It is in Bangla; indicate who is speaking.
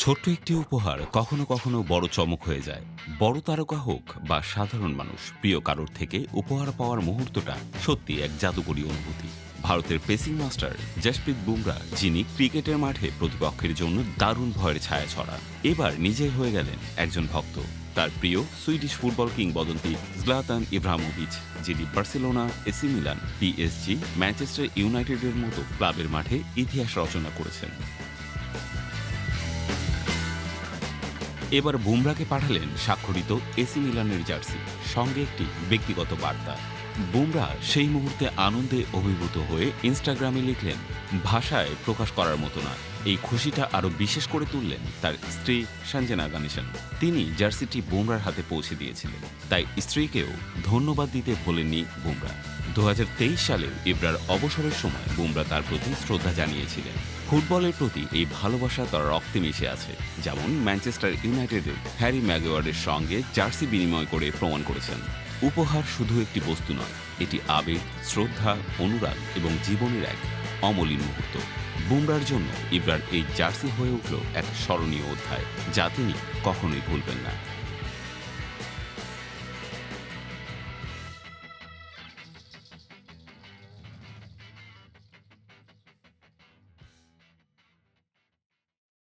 Speaker 1: ছোট্ট একটি উপহার কখনো কখনো বড় চমক হয়ে যায়। বড় তারকা হোক বা সাধারণ মানুষ, প্রিয় কারোর থেকে উপহার পাওয়ার মুহূর্তটা সত্যি এক জাদুকরী অনুভূতি। ভারতের পেসিং মাস্টার জসপ্রীত বুমরা, যিনি ক্রিকেটের মাঠে প্রতিপক্ষের জন্য দারুণ ভয়ের ছায়া ছড়া, এবার নিজেই হয়ে গেলেন একজন ভক্ত। তার প্রিয় সুইডিশ ফুটবল কিংবদন্তি জলাতান ইব্রাহিমোভিচ, যিনি Barcelona, AC Milan, PSG, Manchester ইউনাইটেডের মতো ক্লাবের মাঠে ইতিহাস রচনা করেছেন, এবার বুমরাকে পাঠালেন স্বাক্ষরিত এসি মিলানের জার্সি, সঙ্গে একটি ব্যক্তিগত বার্তা। বুমরা সেই মুহূর্তে আনন্দে অভিভূত হয়ে ইনস্টাগ্রামে লিখলেন, ভাষায় প্রকাশ করার মতো না। এই খুশিটা আরও বিশেষ করে তুললেন তার স্ত্রী সঞ্জনা গণেশন। তিনি জার্সিটি বুমরার হাতে পৌঁছে দিয়েছিলেন, তাই স্ত্রীকেও ধন্যবাদ দিতে ভোলেননি বুমরা। ২০২৩ সালে ইব্রার অবসরের সময় বুমরা তার প্রতি শ্রদ্ধা জানিয়েছিলেন। ফুটবলের প্রতি এই ভালোবাসা তার রক্তে মিশে আছে, যেমন ম্যানচেস্টার ইউনাইটেডের হ্যারি ম্যাগুয়ারের সঙ্গে জার্সি বিনিময় করে প্রমাণ করেছেন। উপহার শুধু একটি বস্তু নয়, এটি আবেগ, শ্রদ্ধা, অনুরাগ এবং জীবনের এক অমলিন মুহূর্ত। বুমরার জন্য ইব্রার এই জার্সি হয়ে উঠল এক স্মরণীয় অধ্যায়, যা তিনি কখনোই ভুলবেন না।